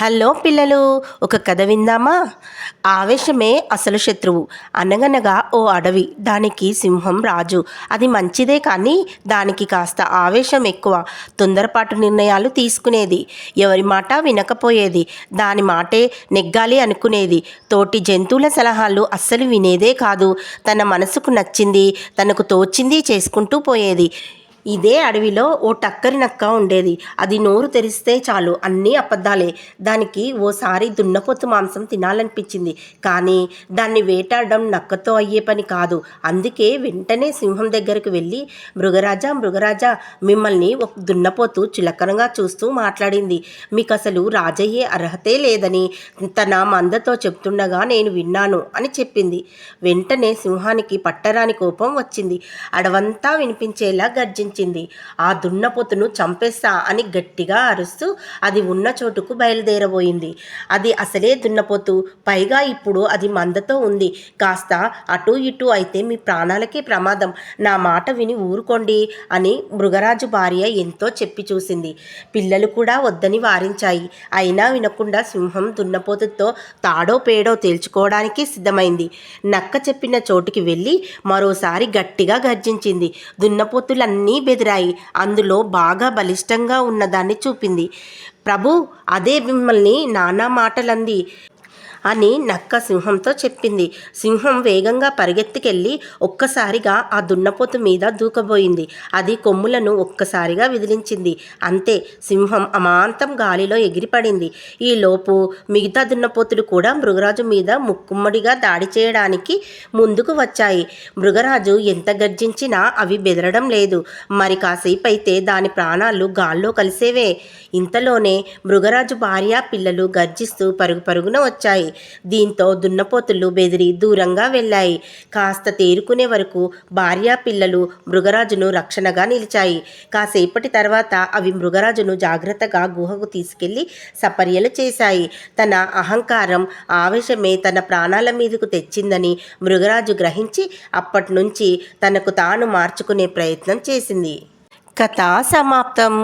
Hello పిల్లలు, ఒక కథ విందామా? ఆవేశమే అసలు శత్రువు. అనగనగా ఓ అడవి, దానికి సింహం రాజు. అది మంచిదే, కానీ దానికి కాస్త ఆవేశం ఎక్కువ. తొందరపాటు నిర్ణయాలు తీసుకునేది, ఎవరి మాట వినకపోయేది, దాని మాటే నెగ్గాలి అనుకునేది. తోటి జంతువుల సలహాలు అస్సలు వినేదే కాదు. తన మనసుకు నచ్చింది, తనకు తోచింది చేసుకుంటూ పోయేది. ఇదే అడవిలో ఓ టక్కరి నక్క ఉండేది. అది నోరు తెరిస్తే చాలు అన్నీ అబద్ధాలే. దానికి ఓసారి దున్నపోతు మాంసం తినాలనిపించింది, కానీ దాన్ని వేటాడడం నక్కతో అయ్యే పని కాదు. అందుకే వెంటనే సింహం దగ్గరకు వెళ్ళి, మృగరాజా మృగరాజా, మిమ్మల్ని ఒక దున్నపోతు చులకనగా చూస్తూ మాట్లాడింది. మీకు అసలు రాజయ్యే అర్హతే లేదని తన మందతో చెప్తుండగా నేను విన్నాను అని చెప్పింది. వెంటనే సింహానికి పట్టరాని కోపం వచ్చింది. అడవంతా వినిపించేలా గర్జించింది. ఆ దున్నపోతును చంపేస్తా అని గట్టిగా అరుస్తూ అది ఉన్న చోటుకు బయలుదేరబోయింది. అది అసలే దున్నపోతు, పైగా ఇప్పుడు అది మందతో ఉంది. కాస్త అటు ఇటు అయితే మీ ప్రాణాలకే ప్రమాదం. నా మాట విని ఊరుకోండి అని మృగరాజు భార్య ఎంతో చెప్పి చూసింది. పిల్లలు కూడా వద్దని వారించాయి. అయినా వినకుండా సింహం దున్నపోతుతో తాడో పేడో తేల్చుకోవడానికి సిద్ధమైంది. నక్క చెప్పిన చోటుకి వెళ్ళి మరోసారి గట్టిగా గర్జించింది. దున్నపోతులన్నీ బెదిరాయి. అందులో బాగా బలిష్టంగా ఉన్నదాన్ని చూపింది. ప్రభు, అదే మిమ్మల్ని నానా మాటలంది అని నక్క సింహంతో చెప్పింది. సింహం వేగంగా పరిగెత్తుకెళ్ళి ఒక్కసారిగా ఆ దున్నపోతు మీద దూకబోయింది. అది కొమ్ములను ఒక్కసారిగా విదిలించింది. అంతే, సింహం అమాంతం గాలిలో ఎగిరిపడింది. ఈలోపు మిగతా దున్నపోతులు కూడా మృగరాజు మీద ముక్కుమ్మడిగా దాడి చేయడానికి ముందుకు వచ్చాయి. మృగరాజు ఎంత గర్జించినా అవి బెదరడం లేదు. మరి కాసేపు అయితే దాని ప్రాణాలు గాల్లో కలిసేవే. ఇంతలోనే మృగరాజు భార్య పిల్లలు గర్జిస్తూ పరుగు పరుగున వచ్చాయి. దీంతో దున్నపోతులు బెదిరి దూరంగా వెళ్ళాయి. కాస్త తేరుకునే వరకు భార్య పిల్లలు మృగరాజును రక్షణగా నిలిచాయి. కాసేపటి తర్వాత అవి మృగరాజును జాగ్రత్తగా గుహకు తీసుకెళ్లి సపర్యలు చేశాయి. తన అహంకారం, ఆవేశమే తన ప్రాణాల మీదకు తెచ్చిందని మృగరాజు గ్రహించి అప్పట్నుంచి తనకు తాను మార్చుకునే ప్రయత్నం చేసింది. కథ సమాప్తం.